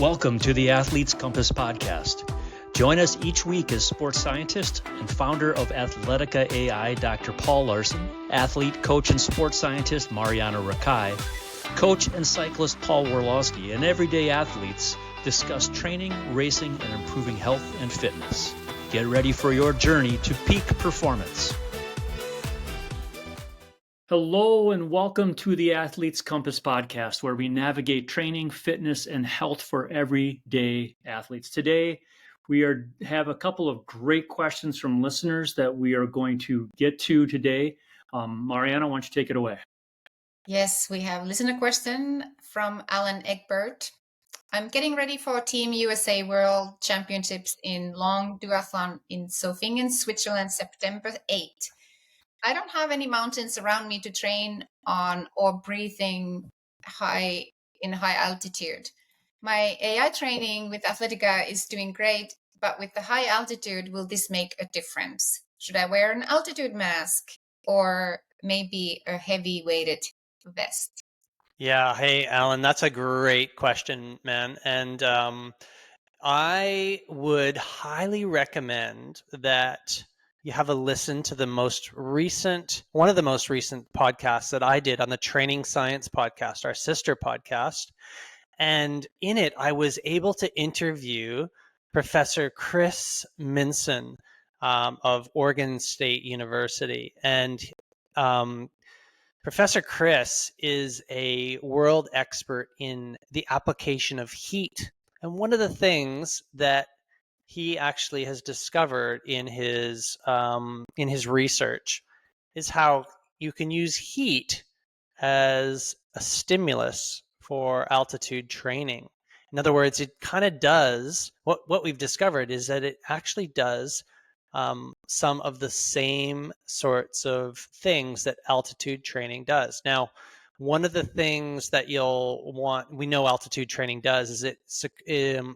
Welcome to the Athlete's Compass podcast. Join us each week as sports scientist and founder of Athletica AI, Dr. Paul Laursen, athlete, coach, and sports scientist Marjaana Rakai, coach and cyclist Paul Warloski, and everyday athletes discuss training, racing, and improving health and fitness. Get ready for your journey to peak performance. Hello and welcome to the Athlete's Compass podcast, where we navigate training, fitness, and health for everyday athletes. Today, we have a couple of great questions from listeners that we are going to get to today. Marjaana, why don't you take it away? Yes, we have a listener question from Alan Egbert. I'm getting ready for Team USA World Championships in long duathlon in Zofingen, Switzerland, September 8th. I don't have any mountains around me to train on or breathing in high altitude. My AI training with Athletica is doing great, but with the high altitude, will this make a difference? Should I wear an altitude mask or maybe a heavy weighted vest? Yeah. Hey, Alan, that's a great question, man. And I would highly recommend that you have a listen to one of the most recent podcasts that I did on the Training Science podcast, our sister podcast. And in it, I was able to interview Professor Chris Minson of Oregon State University. And Professor Chris is a world expert in the application of heat. And one of the things that he actually has discovered in his research is how you can use heat as a stimulus for altitude training. In other words, it kind of does what we've discovered is that it actually does some of the same sorts of things that altitude training does. Now, one of the things that we know altitude training does is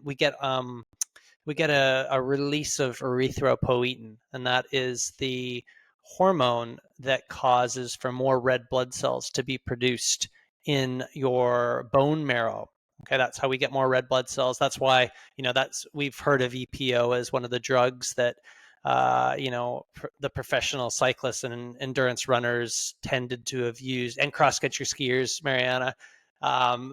we get a release of erythropoietin, and that is the hormone that causes for more red blood cells to be produced in your bone marrow. Okay, that's how we get more red blood cells. That's why, we've heard of EPO as one of the drugs that the professional cyclists and endurance runners tended to have used, and cross-country skiers, Marjaana,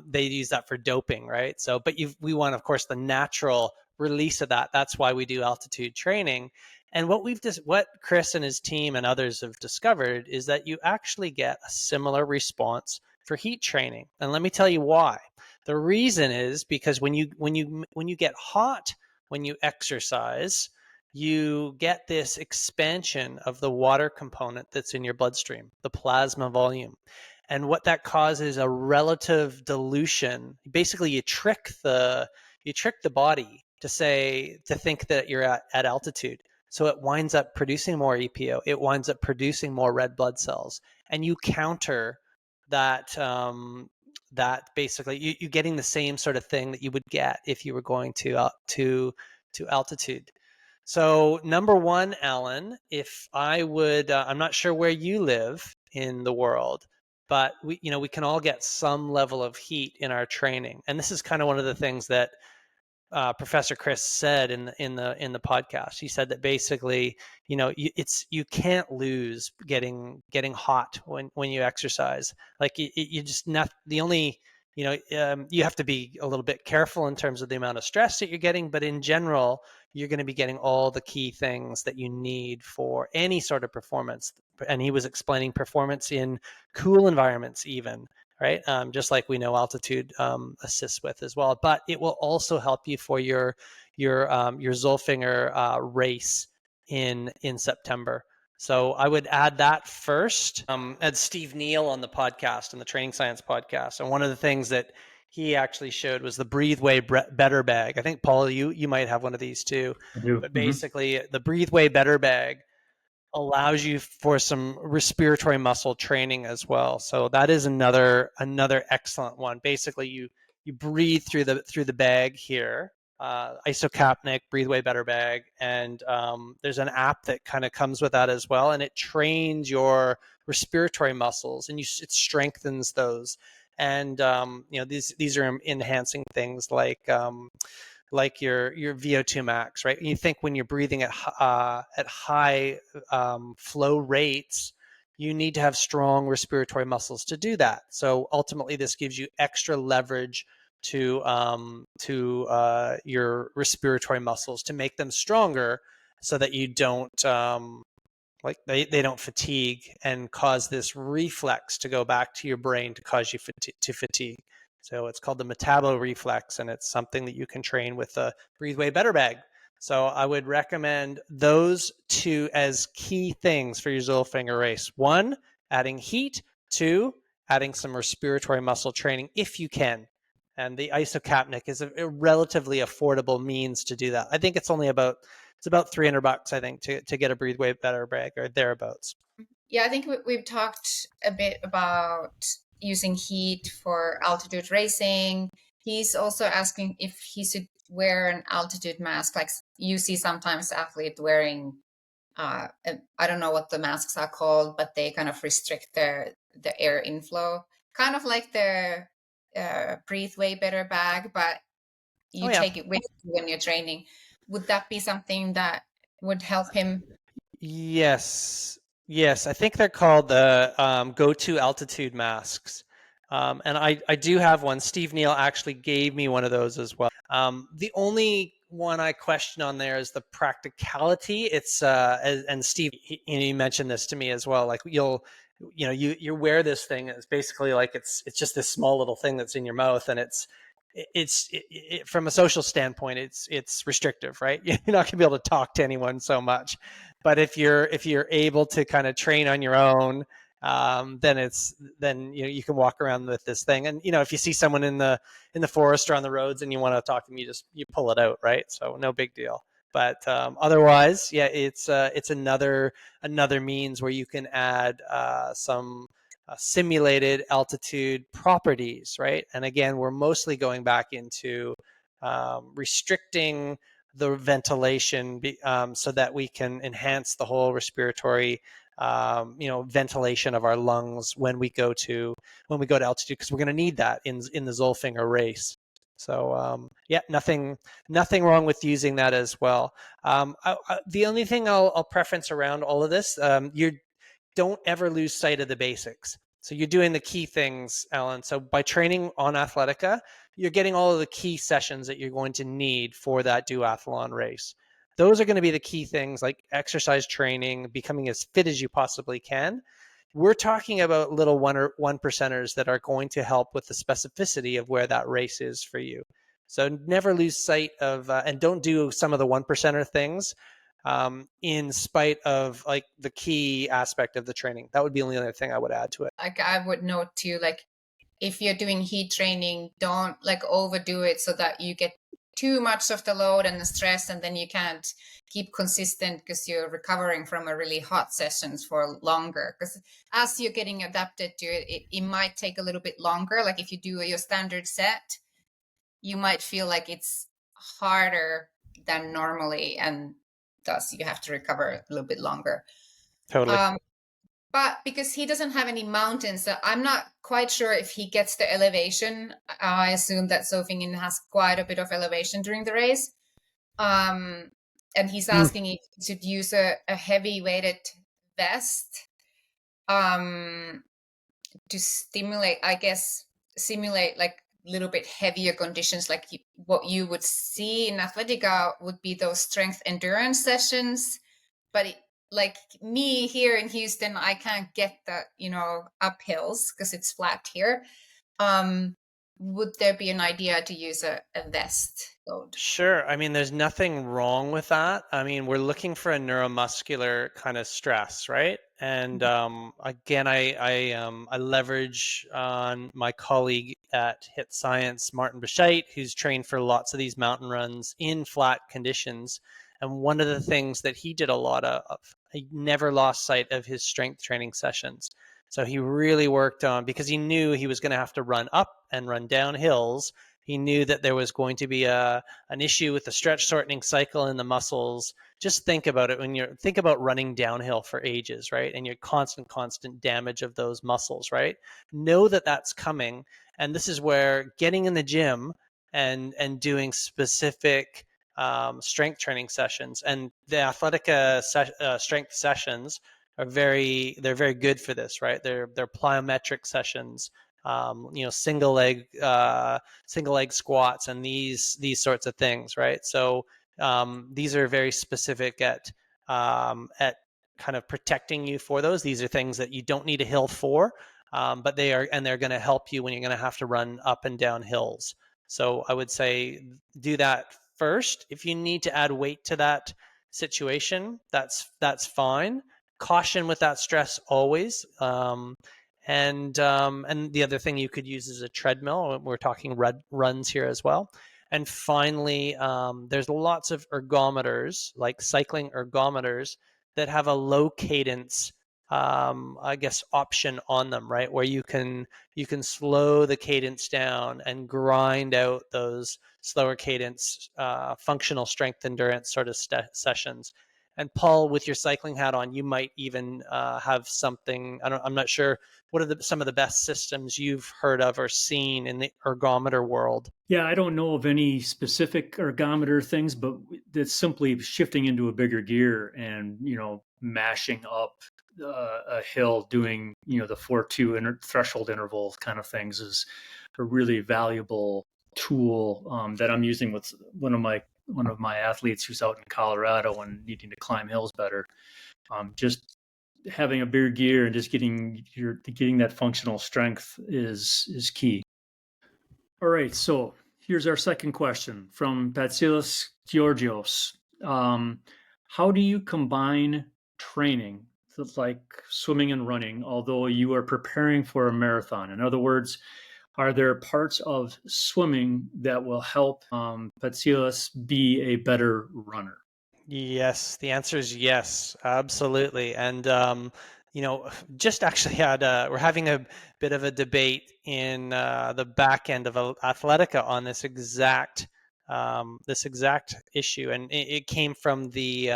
they use that for doping, right? So, but we want, of course, the natural release of that. That's why we do altitude training. And what Chris and his team and others have discovered is that you actually get a similar response for heat training. And let me tell you why. The reason is because when you get hot, when you exercise, you get this expansion of the water component that's in your bloodstream, the plasma volume. And what that causes a relative dilution. Basically, you trick the body to think that you're at altitude. So it winds up producing more EPO. It winds up producing more red blood cells, and you counter that. That basically you're getting the same sort of thing that you would get if you were going to altitude. So number one, Alan, if I would, I'm not sure where you live in the world, but we can all get some level of heat in our training, and this is kind of one of the things that Professor Chris said in the podcast. He said that basically, you can't lose getting hot when you exercise. Like you just not the only. You have to be a little bit careful in terms of the amount of stress that you're getting, but in general, you're going to be getting all the key things that you need for any sort of performance. And he was explaining performance in cool environments even, right? Just like we know altitude assists with as well. But it will also help you for your Zolfinger race in September. So I would add that first. Had Steve Neal on the podcast, on the Training Science podcast, and one of the things that he actually showed was the Breathe Way Better bag. I think, Paul, you might have one of these too. I do. But basically, the Breathe Way Better bag allows you for some respiratory muscle training as well. So that is another excellent one. Basically, you breathe through the bag here. Isocapnic Breathe Way Better bag, and there's an app that kind of comes with that as well, and it trains your respiratory muscles and it strengthens those. And these are enhancing things like your VO2 max, right? You think when you're breathing at high flow rates, you need to have strong respiratory muscles to do that. So ultimately, this gives you extra leverage to your respiratory muscles to make them stronger, so that you don't they don't fatigue and cause this reflex to go back to your brain to cause you to fatigue. So it's called the metabolic reflex, and it's something that you can train with a Breathe Way Better bag. So I would recommend those two as key things for your Zolfinger race. 1, adding heat. 2, adding some respiratory muscle training if you can. And the isocapnic is a relatively affordable means to do that. I think it's about $300, I think, to get a Breathe Way Better bag or thereabouts. Yeah, I think we've talked a bit about using heat for altitude racing. He's also asking if he should wear an altitude mask, like you see sometimes athletes wearing, I don't know what the masks are called, but they kind of restrict the air inflow, kind of like the Breathe Way Better bag, but you take it with you when you're training. Would that be something that would help him? Yes, I think they're called the Go-To altitude masks. And I do have one. Steve Neal actually gave me one of those as well. The only one I question on there is the practicality. It's and Steve, you mentioned this to me as well. Like you wear this thing. It's basically like it's just this small little thing that's in your mouth, and it's from a social standpoint, it's restrictive, right? You're not gonna be able to talk to anyone so much. But if you're able to kind of train on your own, then you can walk around with this thing. And if you see someone in the forest or on the roads and you want to talk to them, you pull it out, right? So no big deal. But otherwise, yeah, it's another means where you can add some simulated altitude properties, right? And again, we're mostly going back into restricting the ventilation so that we can enhance the whole respiratory ventilation of our lungs when we go to altitude, because we're going to need that in the Zolfinger race. So nothing wrong with using that as well. The only thing I'll preference around all of this, you don't ever lose sight of the basics. So you're doing the key things, Alan. So by training on Athletica, you're getting all of the key sessions that you're going to need for that duathlon race. Those are going to be the key things, like exercise training, becoming as fit as you possibly can. We're talking about little one percenters that are going to help with the specificity of where that race is for you. So never lose sight of, and don't do some of the 1%er things in spite of like the key aspect of the training. That would be the only other thing I would add to it. Like I would note too, like if you're doing heat training, don't like overdo it so that you get too much of the load and the stress, and then you can't keep consistent because you're recovering from a really hot sessions for longer. Because as you're getting adapted to it, it might take a little bit longer. Like if you do your standard set, you might feel like it's harder than normally, and thus you have to recover a little bit longer. Totally. But because he doesn't have any mountains, so I'm not quite sure if he gets the elevation. I assume that Zofingen has quite a bit of elevation during the race. And he's asking if he should use a heavy weighted vest to simulate like a little bit heavier conditions, like what you would see in Athletica would be those strength endurance sessions. But like me here in Houston, I can't get the, uphills because it's flat here. Would there be an idea to use a vest load? Sure. I mean, there's nothing wrong with that. I mean, we're looking for a neuromuscular kind of stress, right? And again, I leverage on my colleague at Hit Science, Martin Bescheit, who's trained for lots of these mountain runs in flat conditions. And one of the things that he did a lot of, he never lost sight of his strength training sessions. So he really worked on, because he knew he was going to have to run up and run down hills. He knew that there was going to be an issue with the stretch shortening cycle in the muscles. Just think about it when think about running downhill for ages, right? And your constant damage of those muscles, right? Know that that's coming, And this is where getting in the gym and doing specific strength training sessions, and the Athletica strength sessions are they're very good for this, right? They're plyometric sessions, single leg squats and these sorts of things, right? So these are very specific at kind of protecting you for those. These are things that you don't need a hill for, but they're going to help you when you're going to have to run up and down hills. So I would say do that first. If you need to add weight to that situation, that's fine. Caution with that stress always. And the other thing you could use is a treadmill. We're talking runs here as well. And finally, there's lots of ergometers, like cycling ergometers, that have a low cadence, I guess, option on them, right? Where you can slow the cadence down and grind out those slower cadence, functional strength endurance sort of sessions. And Paul, with your cycling hat on, you might even have something. I'm not sure. What are some of the best systems you've heard of or seen in the ergometer world? Yeah, I don't know of any specific ergometer things, but it's simply shifting into a bigger gear and, mashing up a hill, doing, the 4-2 threshold interval kind of things is a really valuable tool that I'm using with one of my athletes who's out in Colorado and needing to climb hills better. Just having a bigger gear and just getting that functional strength is key. All right, so here's our second question from Patsilis Georgios. How do you combine training, like swimming and running, although you are preparing for a marathon? In other words, are there parts of swimming that will help Patsilis be a better runner? Yes, the answer is yes, absolutely. And just actually we're having a bit of a debate in the back end of Athletica on this exact issue, and it came from the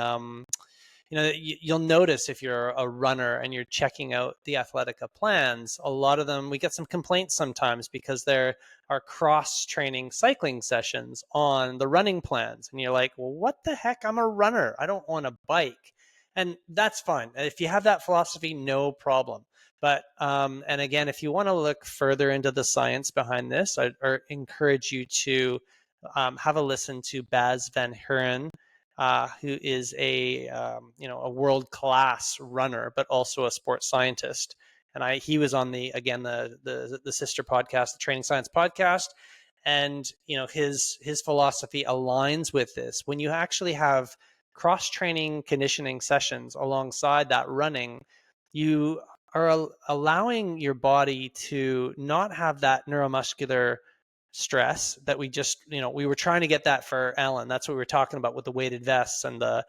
you'll notice if you're a runner and you're checking out the Athletica plans, a lot of them, we get some complaints sometimes because there are cross-training cycling sessions on the running plans. And you're like, well, what the heck? I'm a runner. I don't want a bike. And that's fine. If you have that philosophy, no problem. But, and again, if you want to look further into the science behind this, I encourage you to have a listen to Bas van Huren, who is a world-class runner, but also a sports scientist. And he was on the sister podcast, the Training Science podcast, and his philosophy aligns with this. When you actually have cross-training conditioning sessions alongside that running, you are allowing your body to not have that neuromuscular stress that we were trying to get that for Alan. That's what we were talking about with the weighted vests and the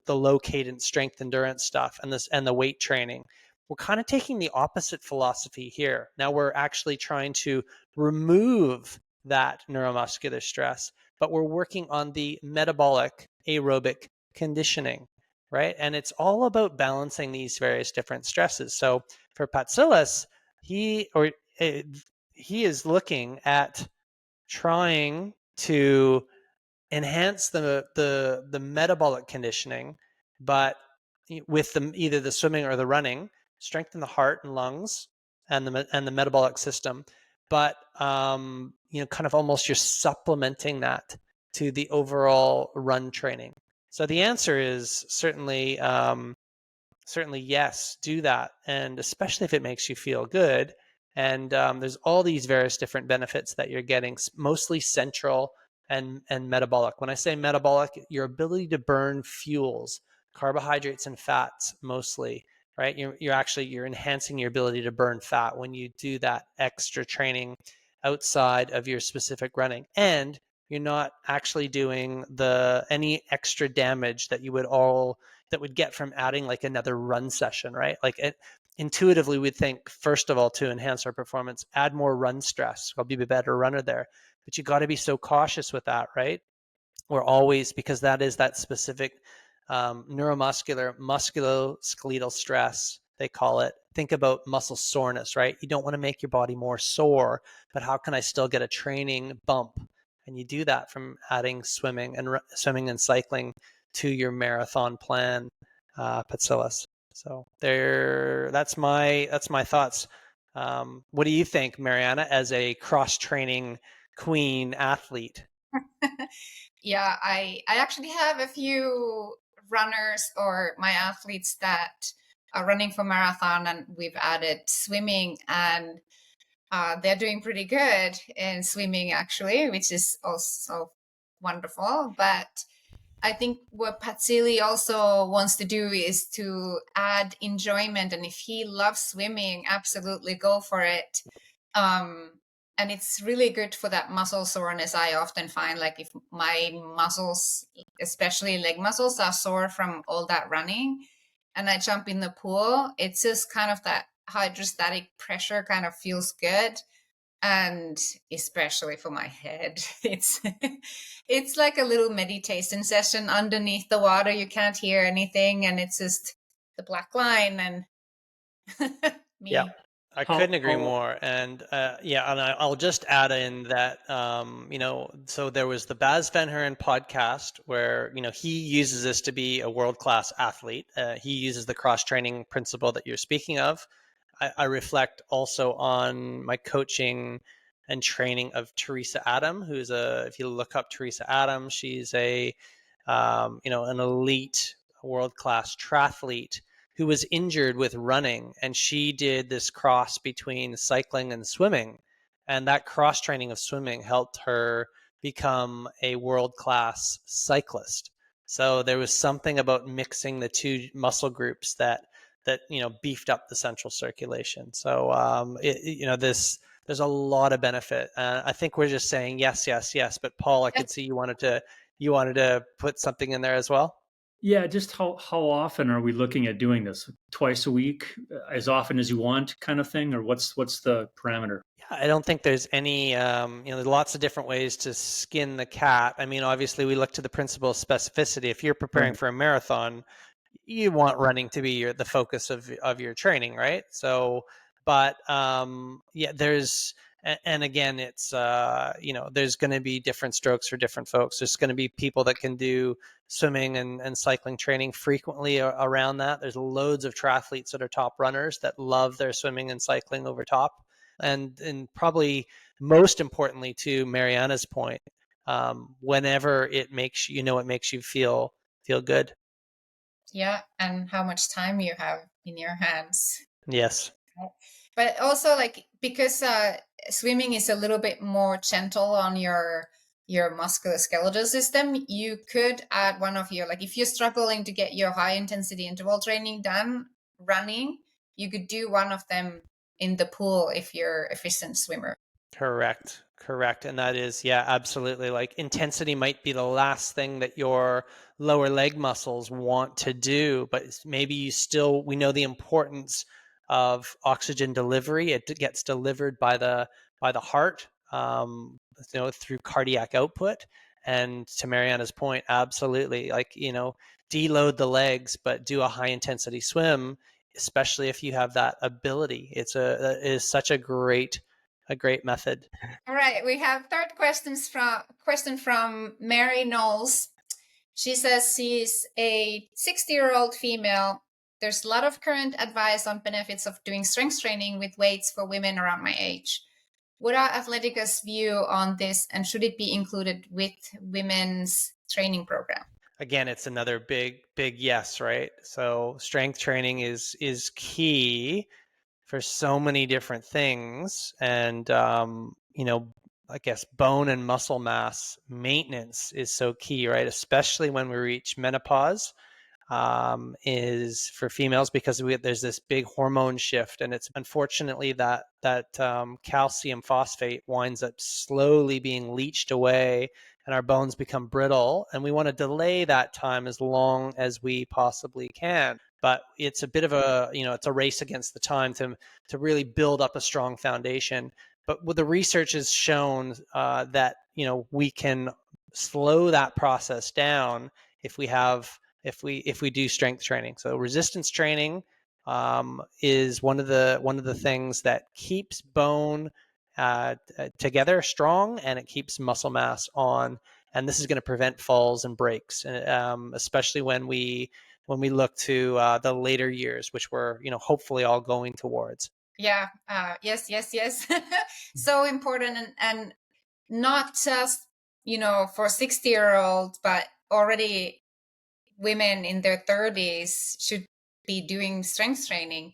low cadence strength endurance stuff and the weight training. We're kind of taking the opposite philosophy here. Now we're actually trying to remove that neuromuscular stress, but we're working on the metabolic aerobic conditioning, right? And it's all about balancing these various different stresses. So for Patsilis, he is looking at trying to enhance the metabolic conditioning, but with either the swimming or the running, strengthen the heart and lungs and the metabolic system, but kind of almost you're supplementing that to the overall run training. So the answer is certainly yes, do that, and especially if it makes you feel good. And there's all these various different benefits that you're getting, mostly central and metabolic. When I say metabolic, your ability to burn fuels, carbohydrates and fats mostly, right? You're enhancing your ability to burn fat when you do that extra training outside of your specific running, and you're not actually doing any extra damage that would get from adding like another run session, right? Like intuitively we'd think, first of all, to enhance our performance, add more run stress. I'll be a better runner there. But you got to be so cautious with that, right? We're always, because that is that specific neuromuscular, musculoskeletal stress they call it. Think about muscle soreness, right? You don't want to make your body more sore, but how can I still get a training bump? And you do that from adding swimming and cycling to your marathon plan, Patsilis. So that's my thoughts. What do you think, Marjaana, as a cross-training queen athlete? Yeah, I actually have a few runners or my athletes that are running for marathon, and we've added swimming, and they're doing pretty good in swimming actually, which is also wonderful. But I think what Patsili also wants to do is to add enjoyment, and if he loves swimming, absolutely go for it. And it's really good for that muscle soreness. I often find, like, if my muscles, especially leg muscles, are sore from all that running and I jump in the pool, it's just kind of that hydrostatic pressure kind of feels good. And especially for my head, it's like a little meditation session underneath the water. You can't hear anything, and it's just the black line and me. Yeah, I couldn't agree more. And and I'll just add in that, so there was the Baz Van Huren podcast where, he uses this to be a world-class athlete. He uses the cross-training principle that you're speaking of. I reflect also on my coaching and training of Teresa Adam, if you look up Teresa Adam, she's an elite world-class triathlete who was injured with running, and she did this cross between cycling and swimming, and that cross training of swimming helped her become a world-class cyclist. So there was something about mixing the two muscle groups that beefed up the central circulation. So there's a lot of benefit. I think we're just saying yes, yes, yes. But Paul, I could see you wanted to put something in there as well. Yeah, just how often are we looking at doing this? Twice a week, as often as you want, kind of thing, or what's the parameter? Yeah, I don't think there's any. There's lots of different ways to skin the cat. I mean, obviously, we look to the principle of specificity. If you're preparing for a marathon, you want running to be the focus of your training, right? So, but there's. And again, it's there's going to be different strokes for different folks. There's going to be people that can do swimming and cycling training frequently around that. There's loads of triathletes that are top runners that love their swimming and cycling over top. And probably most importantly, to Marjaana's point, whenever it makes you feel good. Yeah, and how much time you have in your hands. Yes. But also, like, because swimming is a little bit more gentle on your musculoskeletal system, you could add one of your, like, if you're struggling to get your high intensity interval training done running, you could do one of them in the pool if you're efficient swimmer. Correct. And that is, absolutely. Like, intensity might be the last thing that your lower leg muscles want to do, but maybe we know the importance of oxygen delivery. It gets delivered by the heart, through cardiac output. And to Marjaana's point, absolutely, like, deload the legs, but do a high intensity swim, especially if you have that ability. It is such a great method. All right, we have third question from Mary Knowles. She says she's a 60-year-old female. There's a lot of current advice on benefits of doing strength training with weights for women around my age. What are Athletica's view on this, and should it be included with women's training program? Again, it's another big yes, right? So strength training is key for so many different things, and I guess bone and muscle mass maintenance is so key, right? Especially when we reach menopause, is for females, because there's this big hormone shift, and it's unfortunately that calcium phosphate winds up slowly being leached away, and our bones become brittle, and we want to delay that time as long as we possibly can. But it's a bit of it's a race against the time to really build up a strong foundation. But what the research has shown, that we can slow that process down if we do strength training. So resistance training is one of the things that keeps bone together strong, and it keeps muscle mass on. And this is going to prevent falls and breaks, especially when we look to the later years, which we're hopefully all going towards. Yeah. Yes. So important, and not just for 60-year-olds, but already women in their 30s should be doing strength training.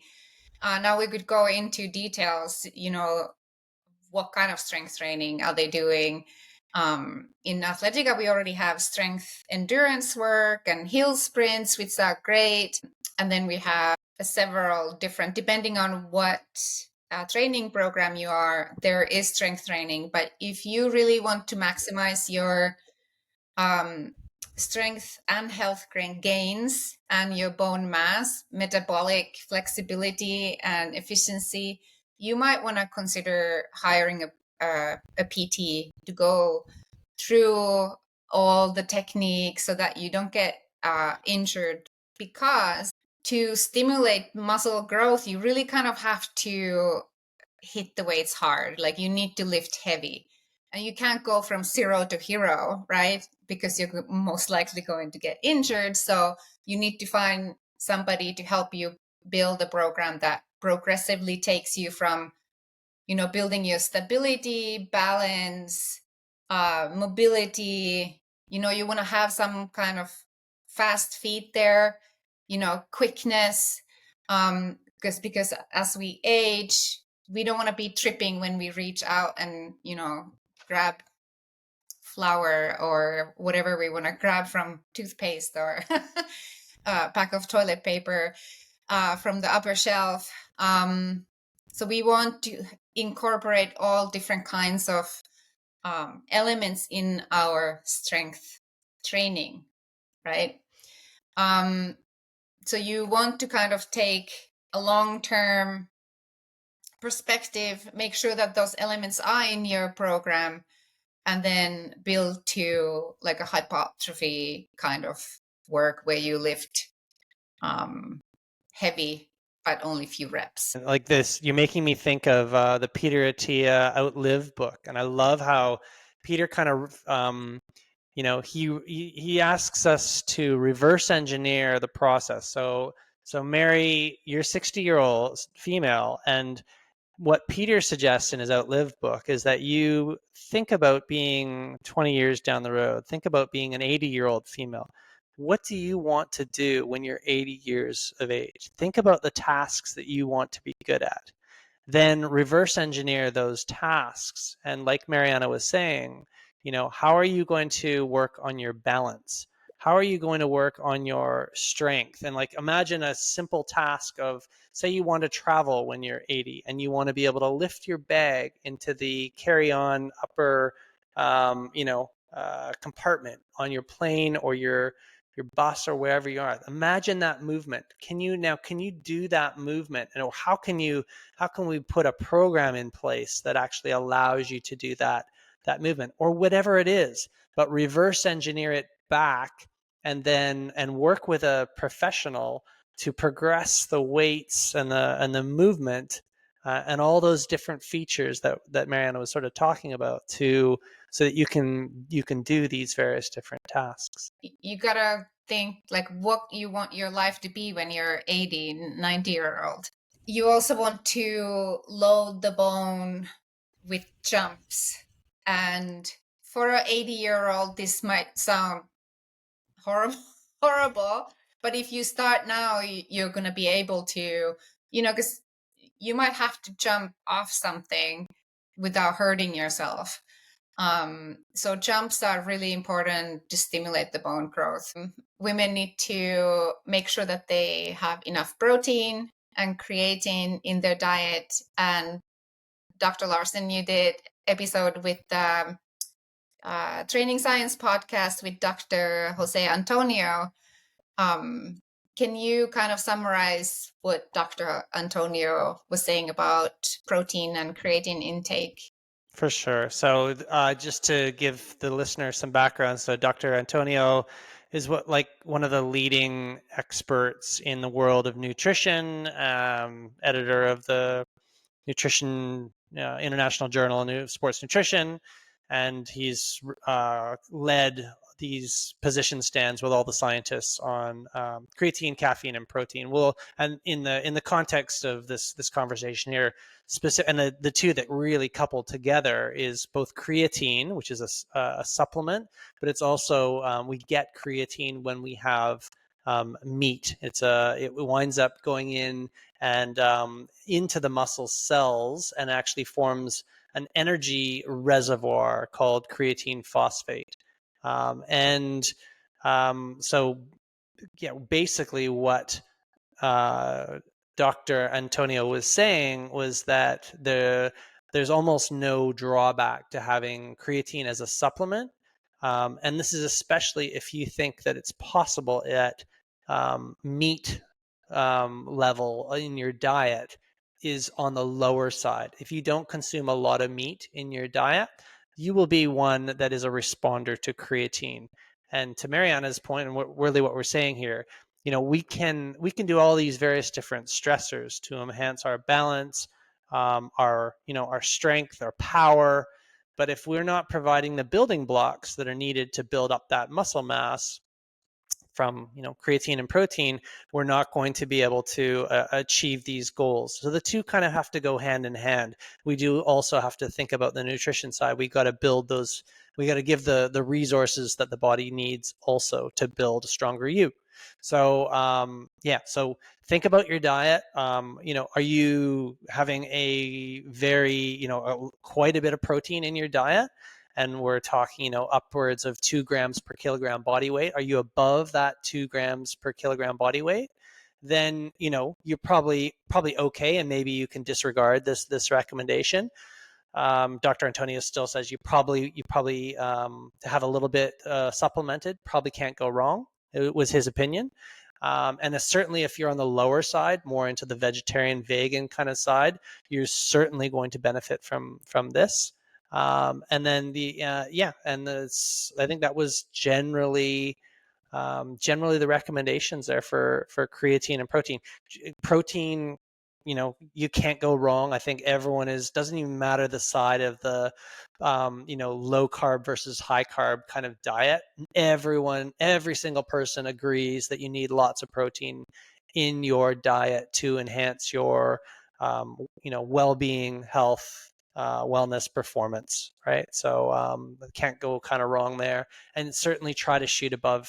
Now we could go into details. What kind of strength training are they doing? In Athletica, we already have strength endurance work and hill sprints, which are great. And then we have several different, depending on what training program you are, there is strength training. But if you really want to maximize your strength and health gains and your bone mass, metabolic flexibility and efficiency, you might want to consider hiring a PT to go through all the techniques so that you don't get injured. Because to stimulate muscle growth, you really kind of have to hit the weights hard. Like, you need to lift heavy. And you can't go from 0 to hero, right? Because you're most likely going to get injured. So you need to find somebody to help you build a program that progressively takes you from, building your stability, balance, mobility. You want to have some kind of fast feet there, quickness. Because as we age, we don't want to be tripping when we reach out and, grab flour or whatever we want to grab from toothpaste or a pack of toilet paper from the upper shelf. So we want to incorporate all different kinds of elements in our strength training, right? So you want to kind of take a long-term perspective, make sure that those elements are in your program, and then build to like a hypertrophy kind of work where you lift heavy but only few reps. Like this, you're making me think of the Peter Attia Outlive book, and I love how Peter kind of he asks us to reverse engineer the process. So Mary, you're 60-year-old female, and what Peter suggests in his Outlive book is that you think about being 20 years down the road, think about being an 80-year-old female. What do you want to do when you're 80 years of age? Think about the tasks that you want to be good at. Then reverse engineer those tasks. And like Marjaana was saying, how are you going to work on your balance? How are you going to work on your strength? And like, imagine a simple task of, say you want to travel when you're 80 and you want to be able to lift your bag into the carry-on upper, compartment on your plane or your bus or wherever you are. Imagine that movement. Can you do that movement? And how can we put a program in place that actually allows you to do that movement or whatever it is, but reverse engineer it back and work with a professional to progress the weights and the movement and all those different features that Marjaana was sort of talking about so that you can do these various different tasks. You gotta think like what you want your life to be when you're 80, 90-year-old. You also want to load the bone with jumps. And for an 80-year-old, this might sound horrible, but if you start now, you're going to be able to, because you might have to jump off something without hurting yourself. So jumps are really important to stimulate the bone growth. Women need to make sure that they have enough protein and creatine in their diet. And Dr. Laursen, you did episode with the Training Science podcast with Dr. Jose Antonio. Can you kind of summarize what Dr. Antonio was saying about protein and creatine intake? For sure. So just to give the listener some background, so Dr. Antonio is what, like, one of the leading experts in the world of nutrition, editor of the Nutrition International Journal of Sports Nutrition, and he's led these position stands with all the scientists on creatine, caffeine, and protein. Well, and in the context of this conversation here, specific, and the two that really couple together is both creatine, which is a supplement, but it's also we get creatine when we have meat. It winds up going in and into the muscle cells and actually forms an energy reservoir called creatine phosphate. So, yeah, basically what Dr. Antonio was saying was that there's almost no drawback to having creatine as a supplement. And this is especially if you think that it's possible at meat level in your diet is on the lower side. If you don't consume a lot of meat in your diet, you will be one that is a responder to creatine. And to Marjaana's point, and what we're saying here, we can do all these various different stressors to enhance our balance, our strength, our power. But if we're not providing the building blocks that are needed to build up that muscle mass from creatine and protein, we're not going to be able to achieve these goals. So the two kind of have to go hand in hand. We do also have to think about the nutrition side. We got to build those. We got to give the resources that the body needs also to build a stronger you. So so think about your diet. Are you having a very quite a bit of protein in your diet? And we're talking, upwards of 2 grams per kilogram body weight. Are you above that 2 grams per kilogram body weight? Then, you're probably okay, and maybe you can disregard this recommendation. Dr. Antonio still says you probably to have a little bit supplemented probably can't go wrong. It was his opinion. And certainly if you're on the lower side, more into the vegetarian, vegan kind of side, you're certainly going to benefit from this. And then I think that was generally the recommendations there for creatine and protein. Protein, you can't go wrong. I think everyone doesn't even matter the side of the low carb versus high carb kind of diet. Every single person agrees that you need lots of protein in your diet to enhance your well-being, health, wellness, performance, right? So can't go kind of wrong there. And certainly try to shoot above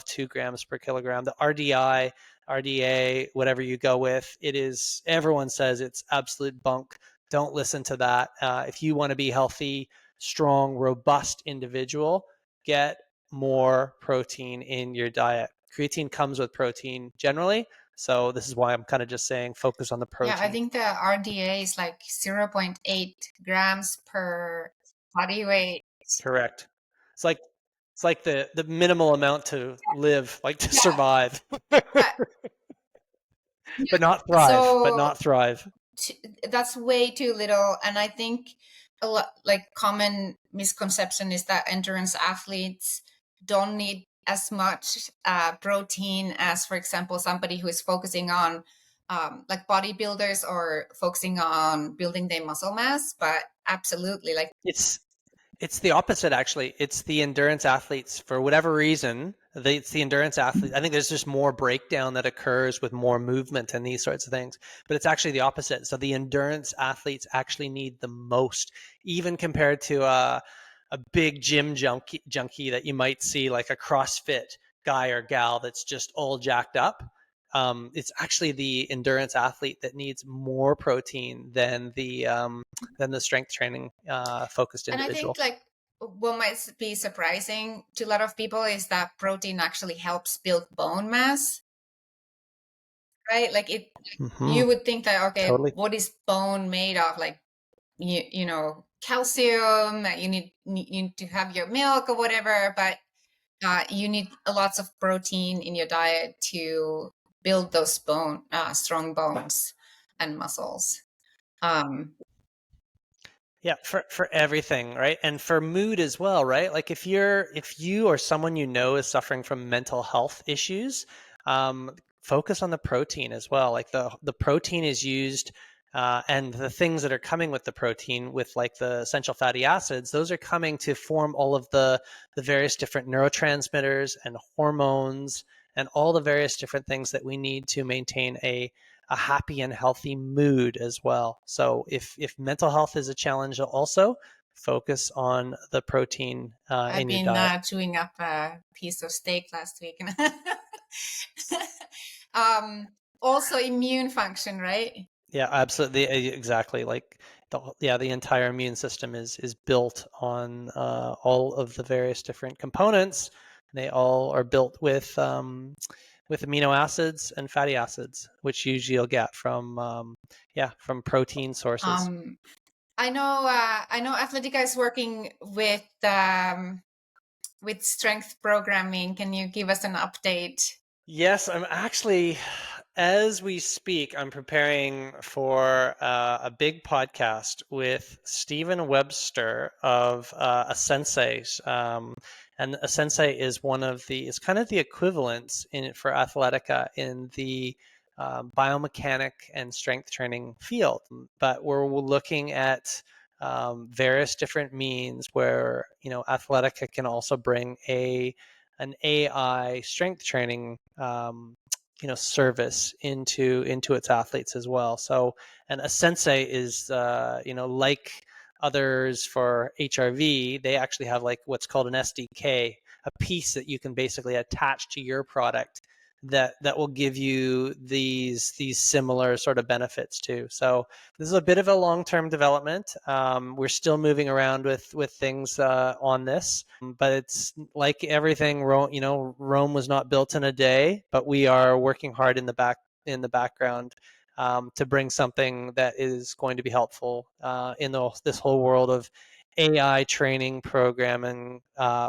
2 grams per kilogram. The RDA, whatever you go with, everyone says it's absolute bunk. Don't listen to that. If you want to be healthy, strong, robust individual, get more protein in your diet. Creatine comes with protein generally. So this is why I'm kind of just saying focus on the protein. Yeah, I think the RDA is like 0.8 grams per body weight. Correct. It's like the minimal amount to live, like to survive. But not thrive. But not thrive. That's way too little. And I think a lot, like, common misconception is that endurance athletes don't need as much protein as, for example, somebody who is focusing on like bodybuilders or focusing on building their muscle mass. But absolutely, like, it's the opposite, actually. It's the endurance athletes, for whatever reason. It's the endurance athletes. I think there's just more breakdown that occurs with more movement and these sorts of things. But it's actually the opposite. So the endurance athletes actually need the most, even compared to a big gym junkie that you might see, like a CrossFit guy or gal that's just all jacked up. It's actually the endurance athlete that needs more protein than the strength training focused individual. And I think, like, what might be surprising to a lot of people is that protein actually helps build bone mass, right? Like, you would think that, okay, Totally. what is bone made of? Like, calcium, you need to have your milk or whatever, but you need lots of protein in your diet to build those strong bones and muscles. Yeah, for everything, right? And for mood as well, right? Like if you or someone you know is suffering from mental health issues, focus on the protein as well. Like the protein is used, and the things that are coming with the protein, with like the essential fatty acids, those are coming to form all of the various different neurotransmitters and hormones and all the various different things that we need to maintain a happy and healthy mood as well. So if mental health is a challenge, also focus on the protein I've in your been diet. chewing up a piece of steak last week. Also immune function, right? Yeah, absolutely, exactly. Like the entire immune system is built on all of the various different components. They all are built with amino acids and fatty acids, which usually you'll get from protein sources. I know Athletica is working with strength programming. Can you give us an update? Yes, I'm actually, as we speak, I'm preparing for a big podcast with Stephen Webster of a Sensei. And a Sensei is is kind of the equivalent for Athletica in the biomechanic and strength training field. But we're looking at various different means where, Athletica can also bring an AI strength training service into its athletes as well. So, and a Sensei is like others for HRV, they actually have like what's called an SDK, a piece that you can basically attach to your product that will give you these similar sort of benefits too. So this is a bit of a long-term development. We're still moving around with things on this, but it's like everything. Rome was not built in a day, but we are working hard in the background to bring something that is going to be helpful in this whole world of AI training programming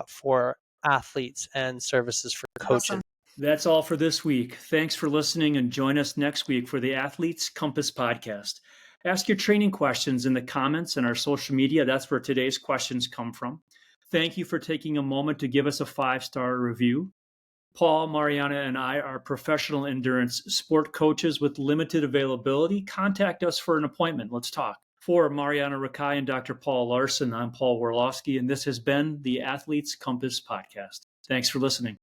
for athletes and services for coaches. Awesome. That's all for this week. Thanks for listening, and join us next week for the Athletes Compass podcast. Ask your training questions in the comments and our social media. That's where today's questions come from. Thank you for taking a moment to give us a 5-star review. Paul, Marjaana, and I are professional endurance sport coaches with limited availability. Contact us for an appointment. Let's talk. For Marjaana Rakai and Dr. Paul Laursen, I'm Paul Warloski, and this has been the Athletes Compass podcast. Thanks for listening.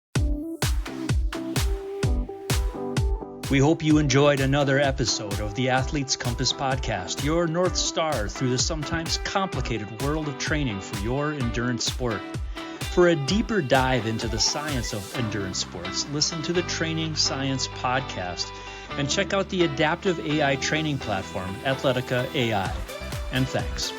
We hope you enjoyed another episode of the Athletes Compass podcast, your North Star through the sometimes complicated world of training for your endurance sport. For a deeper dive into the science of endurance sports, listen to the Training Science podcast and check out the adaptive AI training platform, Athletica AI. And thanks.